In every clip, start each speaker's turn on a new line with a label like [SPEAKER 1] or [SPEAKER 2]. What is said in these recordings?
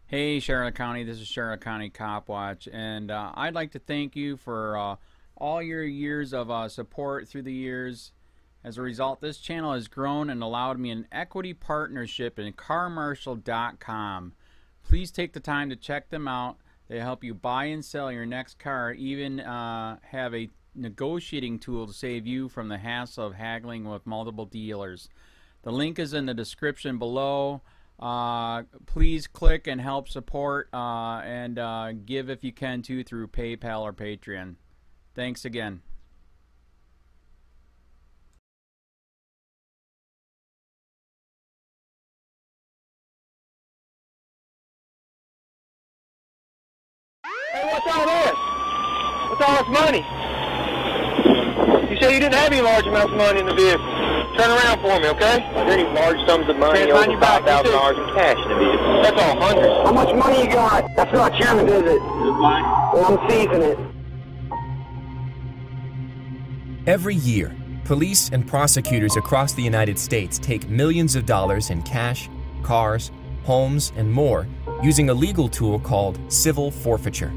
[SPEAKER 1] Hey Charlotte County, this is Charlotte County COPWATCH, and I'd like to thank you for all your years of support through the years. As a result, this channel has grown and allowed me an equity partnership in carmarshal.com. Please take the time to check them out. They help you buy and sell your next car, even have a negotiating tool to save you from the hassle of haggling with multiple dealers. The link is in the description below. Please click and help support and give if you can too through PayPal or Patreon. Thanks again.
[SPEAKER 2] Hey, what's all this? What's all this money? You said you didn't have any large amounts of money in the vehicle. Turn around for me, okay?
[SPEAKER 3] Are there any large sums of money over $5,000 in cash in the vehicle?
[SPEAKER 2] That's all, hundreds.
[SPEAKER 4] How much money you got? That's not chairman, is it? Well, I'm seizing it.
[SPEAKER 5] Every year, police and prosecutors across the United States take millions of dollars in cash, cars, homes, and more using a legal tool called civil forfeiture.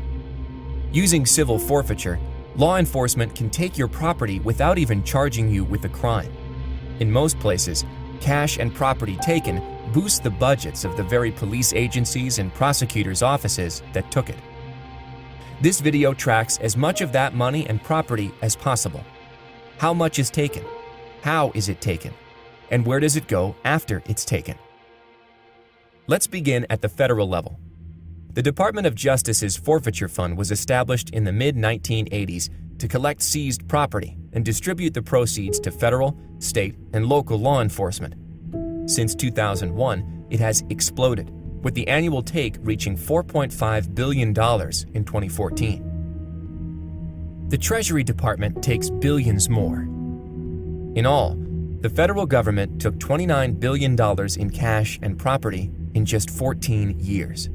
[SPEAKER 5] Using civil forfeiture, law enforcement can take your property without even charging you with a crime. In most places, cash and property taken boost the budgets of the very police agencies and prosecutors' offices that took it. This video tracks as much of that money and property as possible. How much is taken? How is it taken? And where does it go after it's taken? Let's begin at the federal level. The Department of Justice's Forfeiture Fund was established in the mid-1980s to collect seized property and distribute the proceeds to federal, state, and local law enforcement. Since 2001, it has exploded, with the annual take reaching $4.5 billion in 2014. The Treasury Department takes billions more. In all, the federal government took $29 billion in cash and property in just 14 years.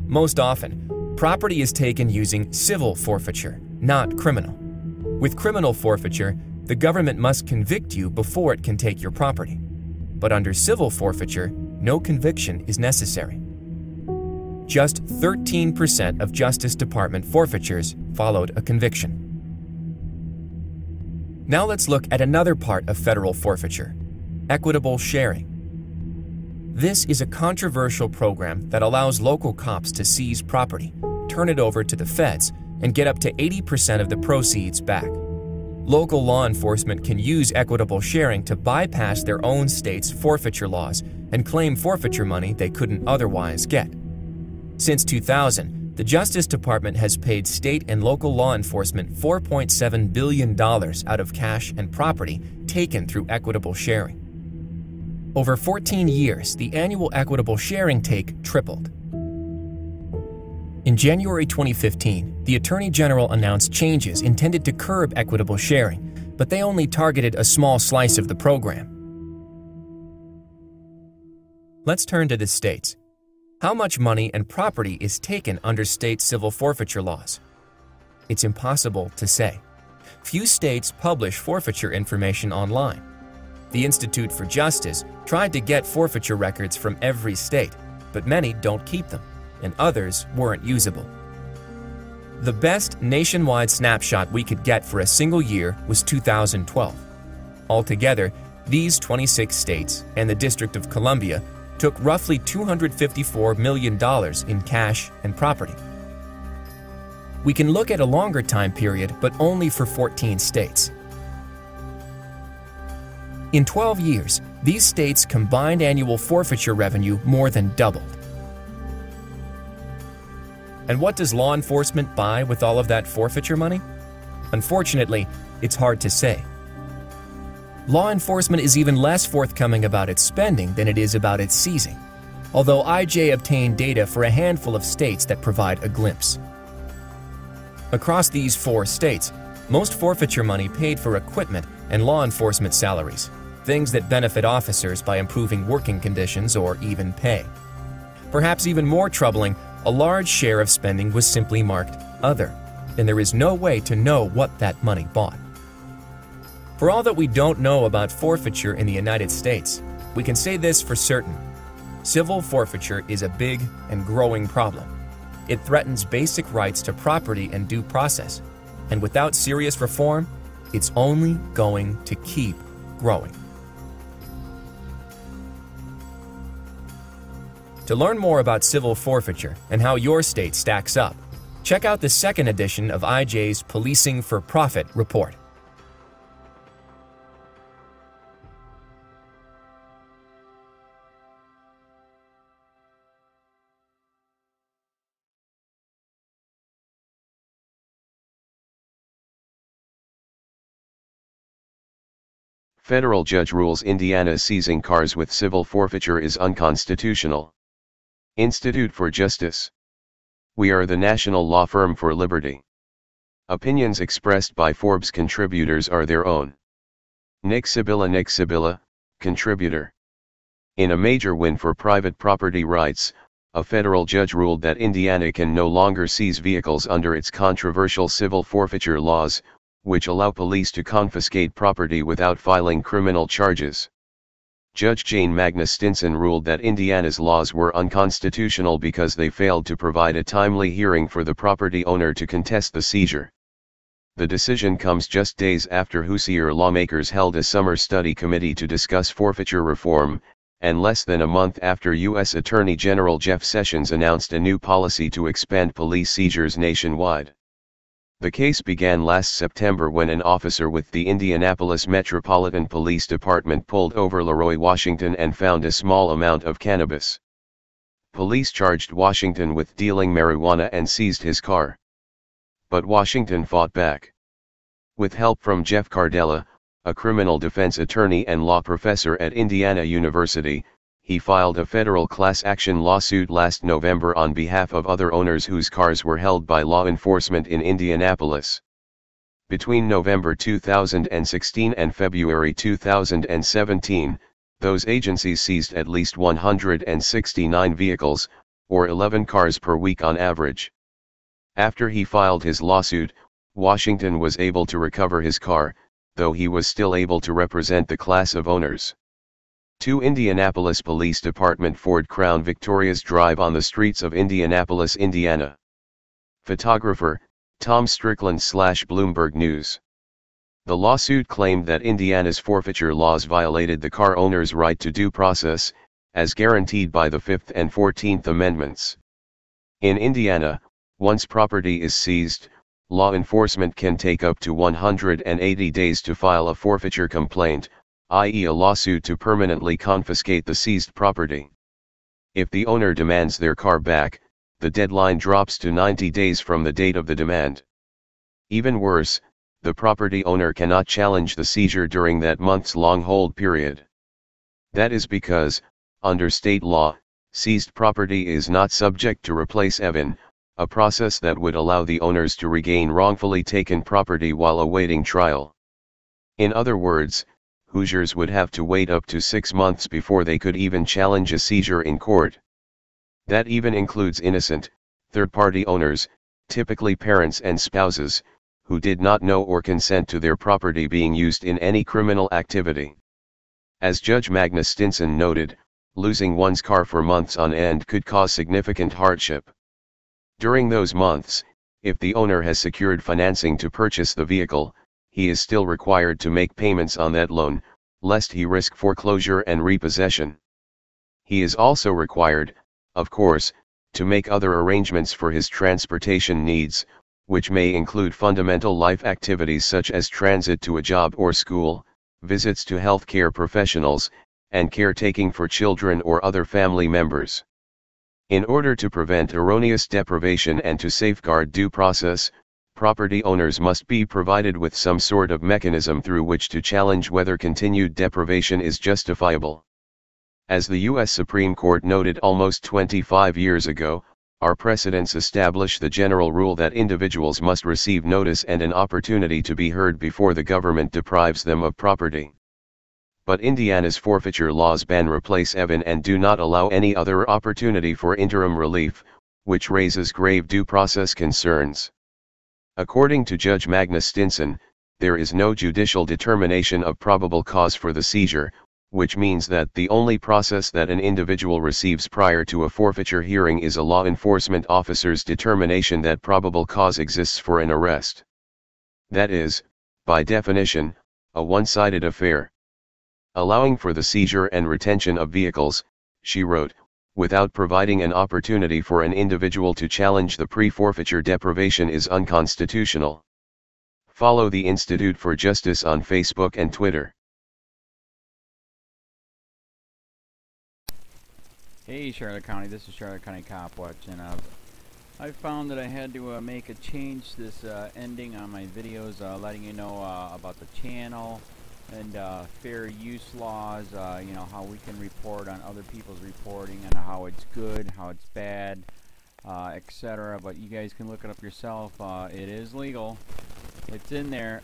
[SPEAKER 5] Most often, property is taken using civil forfeiture, not criminal. With criminal forfeiture, the government must convict you before it can take your property. But under civil forfeiture, no conviction is necessary. Just 13% of Justice Department forfeitures followed a conviction. Now let's look at another part of federal forfeiture: equitable sharing. This is a controversial program that allows local cops to seize property, turn it over to the feds, and get up to 80% of the proceeds back. Local law enforcement can use equitable sharing to bypass their own state's forfeiture laws and claim forfeiture money they couldn't otherwise get. Since 2000, the Justice Department has paid state and local law enforcement $4.7 billion out of cash and property taken through equitable sharing. Over 14 years, the annual equitable sharing take tripled. In January 2015, the Attorney General announced changes intended to curb equitable sharing, but they only targeted a small slice of the program. Let's turn to the states. How much money and property is taken under state civil forfeiture laws? It's impossible to say. Few states publish forfeiture information online. The Institute for Justice tried to get forfeiture records from every state, but many don't keep them, and others weren't usable. The best nationwide snapshot we could get for a single year was 2012. Altogether, these 26 states and the District of Columbia took roughly $254 million in cash and property. We can look at a longer time period, but only for 14 states. In 12 years, these states' combined annual forfeiture revenue more than doubled. And what does law enforcement buy with all of that forfeiture money? Unfortunately, it's hard to say. Law enforcement is even less forthcoming about its spending than it is about its seizing, although IJ obtained data for a handful of states that provide a glimpse. Across these 4 states, most forfeiture money paid for equipment and law enforcement salaries, things that benefit officers by improving working conditions or even pay. Perhaps even more troubling, a large share of spending was simply marked other, and there is no way to know what that money bought. For all that we don't know about forfeiture in the United States, we can say this for certain. civil forfeiture is a big and growing problem. It threatens basic rights to property and due process, and without serious reform, it's only going to keep growing. To learn more about civil forfeiture and how your state stacks up, check out the second edition of IJ's Policing for Profit report.
[SPEAKER 6] Federal judge rules Indiana seizing cars with civil forfeiture is unconstitutional. Institute for Justice. We are the national law firm for liberty. Opinions expressed by Forbes contributors are their own. Nick Sibilla, contributor. In a major win for private property rights, a federal judge ruled that Indiana can no longer seize vehicles under its controversial civil forfeiture laws, which allow police to confiscate property without filing criminal charges. Judge Jane Magna Stinson ruled that Indiana's laws were unconstitutional because they failed to provide a timely hearing for the property owner to contest the seizure. The decision comes just days after Hoosier lawmakers held a summer study committee to discuss forfeiture reform, and less than a month after U.S. Attorney General Jeff Sessions announced a new policy to expand police seizures nationwide. The case began last September when an officer with the Indianapolis Metropolitan Police Department pulled over Leroy Washington and found a small amount of cannabis. Police charged Washington with dealing marijuana and seized his car. But Washington fought back. With help from Jeff Cardella, a criminal defense attorney and law professor at Indiana University, he filed a federal class action lawsuit last November on behalf of other owners whose cars were held by law enforcement in Indianapolis. Between November 2016 and February 2017, those agencies seized at least 169 vehicles, or 11 cars per week on average. After he filed his lawsuit, Washington was able to recover his car, though he was still able to represent the class of owners. Two Indianapolis Police Department Ford Crown Victorias drive on the streets of Indianapolis, Indiana. Photographer, Tom Strickland / Bloomberg News. The lawsuit claimed that Indiana's forfeiture laws violated the car owner's right to due process, as guaranteed by the 5th and 14th Amendments. In Indiana, once property is seized, law enforcement can take up to 180 days to file a forfeiture complaint, i.e. a lawsuit to permanently confiscate the seized property. If the owner demands their car back, the deadline drops to 90 days from the date of the demand. Even worse, the property owner cannot challenge the seizure during that months-long hold period. That is because, under state law, seized property is not subject to replace even, a process that would allow the owners to regain wrongfully taken property while awaiting trial. In other words, Hoosiers would have to wait up to 6 months before they could even challenge a seizure in court. That even includes innocent, third-party owners, typically parents and spouses, who did not know or consent to their property being used in any criminal activity. As Judge Magna Stinson noted, losing one's car for months on end could cause significant hardship. During those months, if the owner has secured financing to purchase the vehicle, he is still required to make payments on that loan, lest he risk foreclosure and repossession. He is also required, of course, to make other arrangements for his transportation needs, which may include fundamental life activities such as transit to a job or school, visits to healthcare professionals, and caretaking for children or other family members. In order to prevent erroneous deprivation and to safeguard due process, property owners must be provided with some sort of mechanism through which to challenge whether continued deprivation is justifiable. As the U.S. Supreme Court noted almost 25 years ago, our precedents establish the general rule that individuals must receive notice and an opportunity to be heard before the government deprives them of property. But Indiana's forfeiture laws ban replace even and do not allow any other opportunity for interim relief, which raises grave due process concerns. According to Judge Magna Stinson, there is no judicial determination of probable cause for the seizure, which means that the only process that an individual receives prior to a forfeiture hearing is a law enforcement officer's determination that probable cause exists for an arrest. That is, by definition, a one-sided affair. Allowing for the seizure and retention of vehicles, she wrote, without providing an opportunity for an individual to challenge the pre-forfeiture deprivation is unconstitutional. Follow the Institute for Justice on Facebook and Twitter.
[SPEAKER 1] Hey Charlotte County, this is Charlotte County COPWATCH, and I found that I had to make a change this ending on my videos, letting you know about the channel and fair use laws, you know, how we can report on other people's reporting and how it's good, how it's bad, etc. But you guys can look it up yourself. It is legal. It's in there.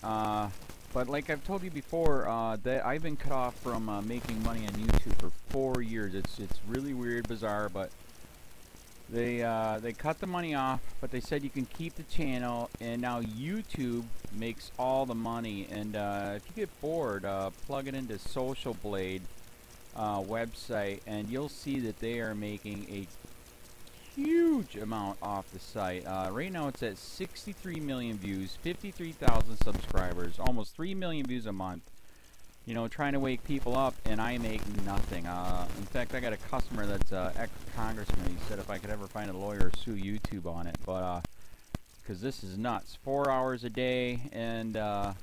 [SPEAKER 1] But like I've told you before, that I've been cut off from making money on YouTube for 4 years. It's really weird, bizarre, but they cut the money off, but they said you can keep the channel, and now YouTube makes all the money. And if you get bored, plug it into Social Blade website, and you'll see that they are making a huge amount off the site. Right now it's at 63 million views, 53,000 subscribers, almost 3 million views a month. You know, trying to wake people up, and I make nothing. In fact, I got a customer that's ex-congressman. He said if I could ever find a lawyer, sue YouTube on it. But because this is nuts, 4 hours a day, and to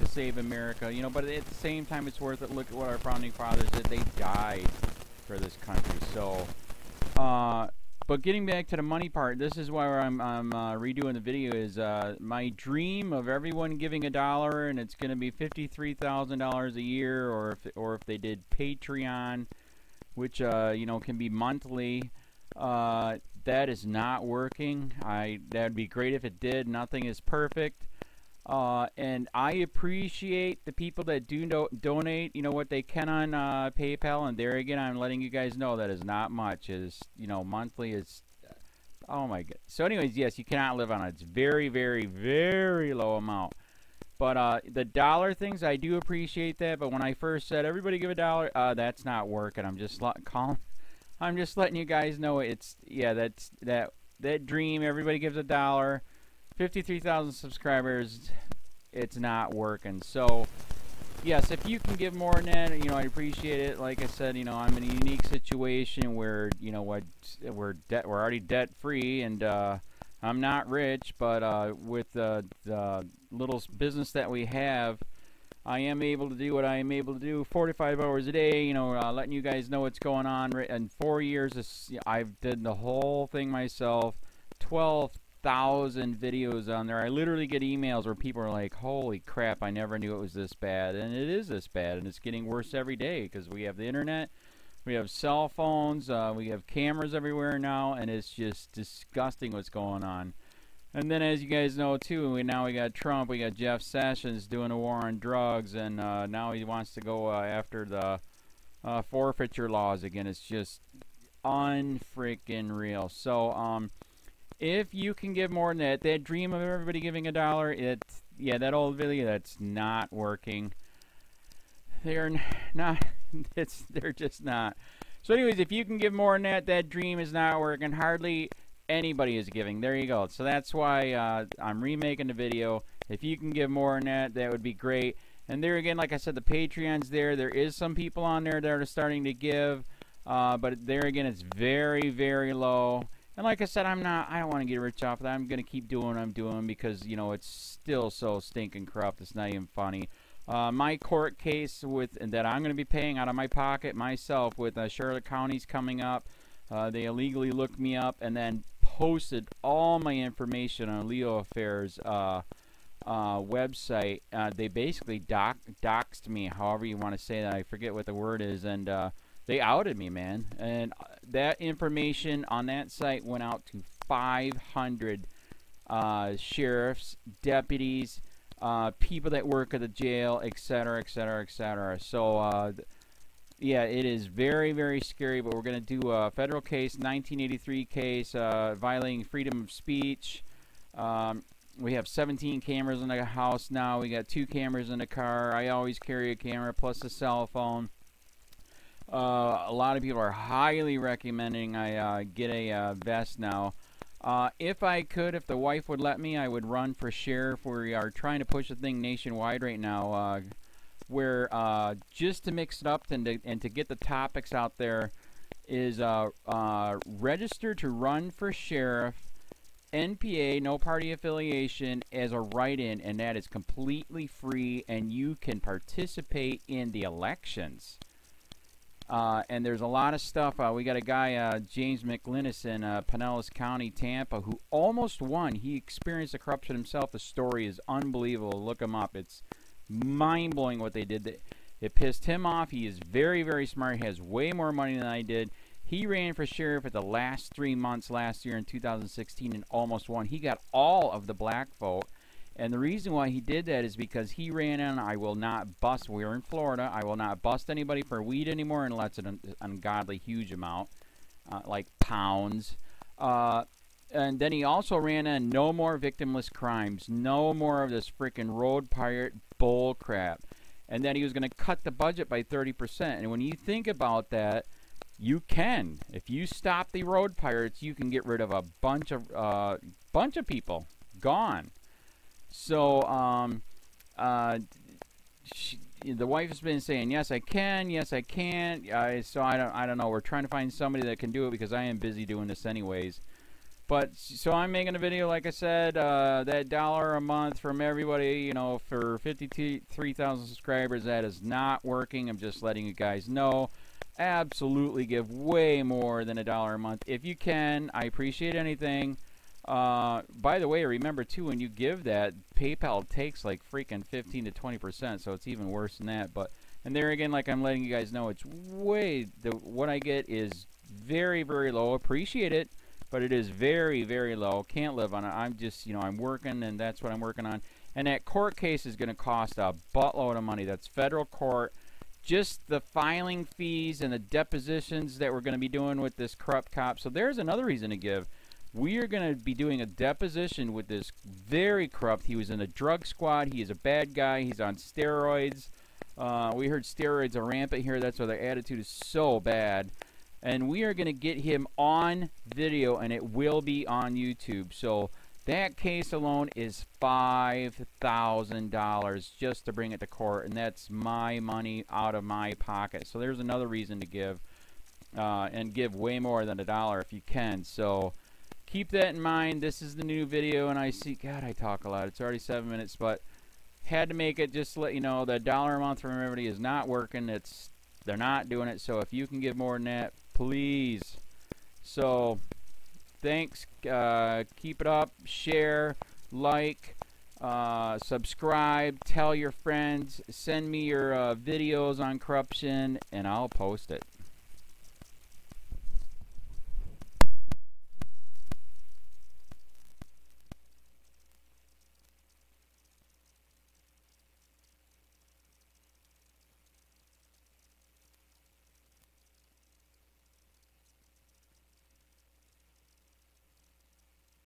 [SPEAKER 1] save America. You know, but at the same time, it's worth it. Look at what our founding fathers did. They died for this country. So, but getting back to the money part, this is why I'm redoing the video. Is my dream of everyone giving $1, and it's going to be $53,000 a year, or if they did Patreon, which you know, can be monthly. That is not working. That'd be great if it did. Nothing is perfect. And I appreciate the people that do donate, you know, what they can on PayPal. And there again, I'm letting you guys know that is not much. Is, you know, monthly is, oh my god. So anyways, yes, you cannot live on it. It's very, very, very low amount. But the dollar things, I do appreciate that. But when I first said everybody give $1, that's not working. I'm just letting you guys know it's, yeah, that dream. Everybody gives $1. 53,000 subscribers, it's not working. So yes, if you can give more than that, you know, I appreciate it. Like I said, you know, I'm in a unique situation where, you know, what we're already debt free, and I'm not rich, but with the little business that we have, I am able to do what I am able to do 45 hours a day, you know, letting you guys know what's going on. In 4 years, I've did the whole thing myself. 12,000 videos on there. I literally get emails where people are like, holy crap, I never knew it was this bad. And it is this bad, and it's getting worse every day because we have the internet, we have cell phones, we have cameras everywhere now, and it's just disgusting what's going on. And then, as you guys know too, now we got Trump, we got Jeff Sessions doing a war on drugs, and now he wants to go after the forfeiture laws again. It's just unfreaking real. So if you can give more than that dream of everybody giving $1, yeah, that old video, that's not working. They're not. They're just not. So anyways, if you can give more than that dream is not working. Hardly anybody is giving. There you go. So that's why I'm remaking the video. If you can give more than that, that would be great. And there again, like I said, the Patreon's there. There is some people on there that are starting to give, but there again, it's very, very low. And like I said, I don't want to get rich off of that. I'm going to keep doing what I'm doing because, you know, it's still so stinking corrupt. It's not even funny. My court case that I'm going to be paying out of my pocket myself with Charlotte County's coming up. They illegally looked me up and then posted all my information on LEOAFFAIRS website. They basically doxed me, however you want to say that. I forget what the word is. And they outed me, man. And that information on that site went out to 500 sheriffs, deputies, people that work at the jail, etc., etc., etc. So, yeah, it is very, very scary, but we're going to do a federal case, 1983 case, violating freedom of speech. We have 17 cameras in the house now. We got 2 cameras in the car. I always carry a camera plus a cell phone. A lot of people are highly recommending I get a vest now. If I could, if the wife would let me, I would run for sheriff. We are trying to push the thing nationwide right now, where just to mix it up and to get the topics out there is register to run for sheriff, NPA, no party affiliation, as a write-in, and that is completely free, and you can participate in the elections. And there's a lot of stuff. We got a guy, James McLinnis in Pinellas County, Tampa, who almost won. He experienced the corruption himself. The story is unbelievable. Look him up. It's mind-blowing what they did. It pissed him off. He is very, very smart. He has way more money than I did. He ran for sheriff at the last 3 months last year in 2016 and almost won. He got all of the black vote. And the reason why he did that is because he ran on, I will not bust, we're in Florida, I will not bust anybody for weed anymore unless it's an ungodly huge amount, like pounds. And then he also ran on no more victimless crimes, no more of this freaking road pirate bull crap. And then he was going to cut the budget by 30%. And when you think about that, you can. If you stop the road pirates, you can get rid of a bunch of people. Gone. So, the wife has been saying, yes, I can, yes, I can't. So I don't know. We're trying to find somebody that can do it because I am busy doing this anyways. But, so I'm making a video, like I said, that $1 a month from everybody, you know, for 53,000 subscribers, that is not working. I'm just letting you guys know. Absolutely give way more than $1 a month. If you can, I appreciate anything. By the way, remember too, when you give that, PayPal takes like freaking 15 to 20%, so it's even worse than that. But, and there again, like I'm letting you guys know, it's way, what I get is very, very low. Appreciate it, but it is very, very low. Can't live on it. I'm just, you know, I'm working, and that's what I'm working on. And that court case is going to cost a buttload of money. That's federal court. Just the filing fees and the depositions that we're going to be doing with this corrupt cop. So there's another reason to give. We are going to be doing a deposition with this very corrupt. He was in a drug squad. He is a bad guy. He's on steroids. We heard steroids are rampant here. That's why their attitude is so bad. And we are going to get him on video, and it will be on YouTube. So that case alone is $5,000 just to bring it to court, and that's my money out of my pocket. So there's another reason to give, and give way more than $1 if you can. So keep that in mind. This is the new video, and I see, God, I talk a lot. It's already 7 minutes, but had to make it just to let you know that $1 a month from everybody is not working. They're not doing it. So if you can give more than that, please. So thanks. Keep it up. Share, like, subscribe, tell your friends, send me your videos on corruption, and I'll post it.